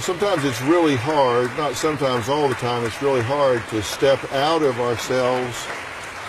Sometimes it's really hard, not sometimes, all the time, it's really hard to step out of ourselves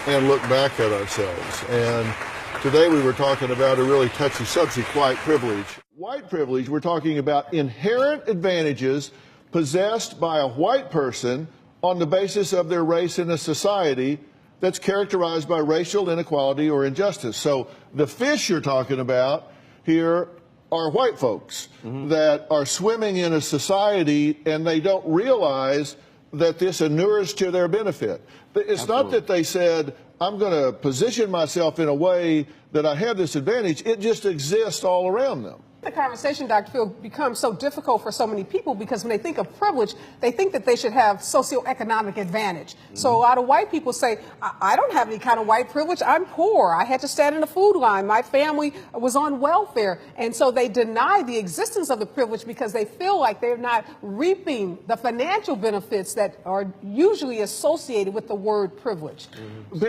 and look back at ourselves. And today we were talking about a really touchy subject, white privilege. White privilege, we're talking about inherent advantages possessed by a white person on the basis of their race in a society that's characterized by racial inequality or injustice. So the fish you're talking about here are white folks that are swimming in a society and they don't realize that this inures to their benefit. It's not that they said, I'm going to position myself in a way that I have this advantage. It just exists all around them. The conversation, Dr. Phil, becomes so difficult for so many people because when they think of privilege, they think that they should have socioeconomic advantage. So a lot of white people say, I don't have any kind of white privilege. I'm poor. I had to stand in the food line. My family was on welfare. And so they deny the existence of the privilege because they feel like they're not reaping the financial benefits that are usually associated with the word privilege.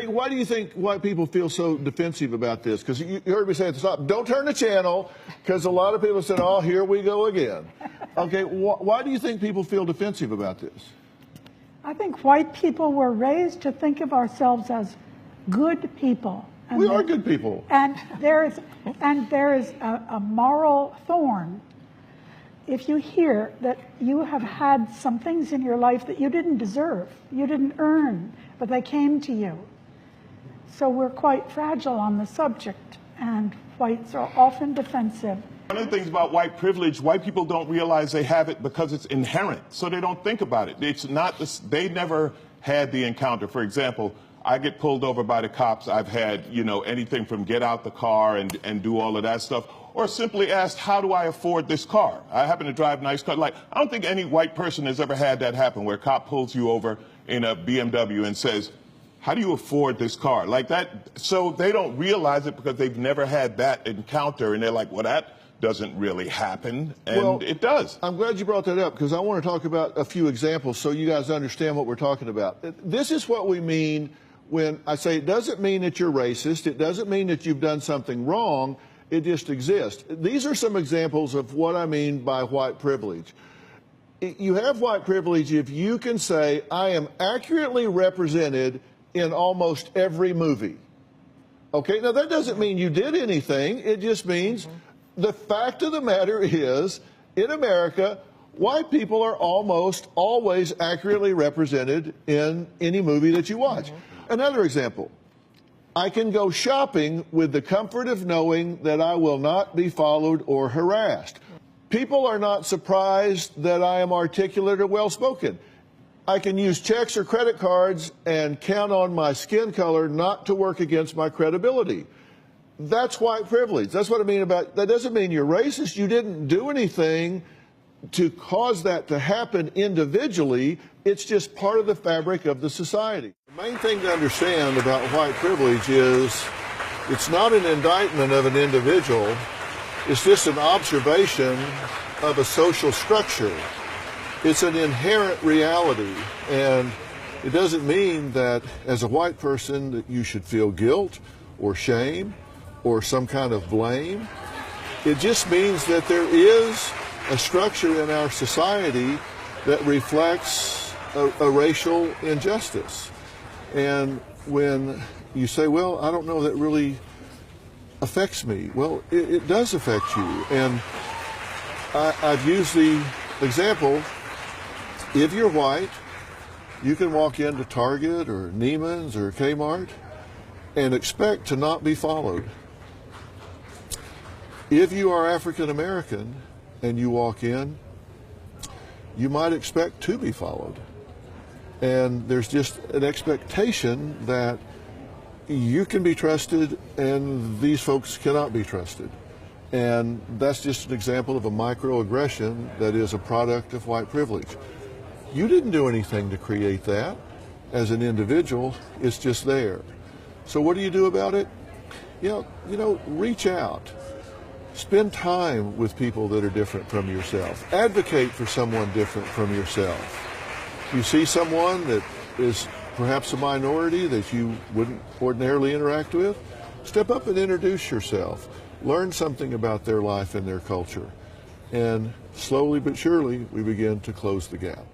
Why do you think white people feel so defensive about this? Because you heard me say at the top, don't turn the channel, because a lot of people said, oh, here we go again. Okay, why do you think people feel defensive about this? I think white people were raised to think of ourselves as good people. And we are good people. And there is a moral thorn if you hear that you have had some things in your life that you didn't deserve, you didn't earn, but they came to you. So we're quite fragile on the subject, and whites are often defensive. One of the things about white privilege, white people don't realize they have it because it's inherent, so they don't think about it. It's not this, they never had the encounter. For example, I get pulled over by the cops. I've had, anything from get out the car and do all of that stuff, or simply asked, how do I afford this car? I happen to drive nice car. Like, I don't think any white person has ever had that happen, where a cop pulls you over in a BMW and says, how do you afford this car? Like that. So they don't realize it because they've never had that encounter, and they're like, well, that doesn't really happen, and well, it does. I'm glad you brought that up, because I want to talk about a few examples so you guys understand what we're talking about. This is what we mean when I say it doesn't mean that you're racist. It doesn't mean that you've done something wrong. It just exists. These are some examples of what I mean by white privilege. You have white privilege if you can say, I am accurately represented in almost every movie. Okay, now that doesn't mean you did anything. It just means the fact of the matter is, in America, white people are almost always accurately represented in any movie that you watch. Another example, I can go shopping with the comfort of knowing that I will not be followed or harassed. People are not surprised that I am articulate or well-spoken. I can use checks or credit cards and count on my skin color not to work against my credibility. That's white privilege. That's what I mean about, that doesn't mean you're racist. You didn't do anything to cause that to happen individually. It's just part of the fabric of the society. The main thing to understand about white privilege is it's not an indictment of an individual. It's just an observation of a social structure. It's an inherent reality, and it doesn't mean that as a white person that you should feel guilt or shame or some kind of blame. It just means that there is a structure in our society that reflects a racial injustice. And when you say, well, I don't know, that really affects me. Well, it does affect you. And I've used the example, if you're white, you can walk into Target or Neiman's or Kmart and expect to not be followed. If you are African American and you walk in, you might expect to be followed. And there's just an expectation that you can be trusted and these folks cannot be trusted. And that's just an example of a microaggression that is a product of white privilege. You didn't do anything to create that as an individual. It's just there. So what do you do about it? Reach out. Spend time with people that are different from yourself. Advocate for someone different from yourself. You see someone that is perhaps a minority that you wouldn't ordinarily interact with, step up and introduce yourself. Learn something about their life and their culture. and slowly but surely we begin to close the gap.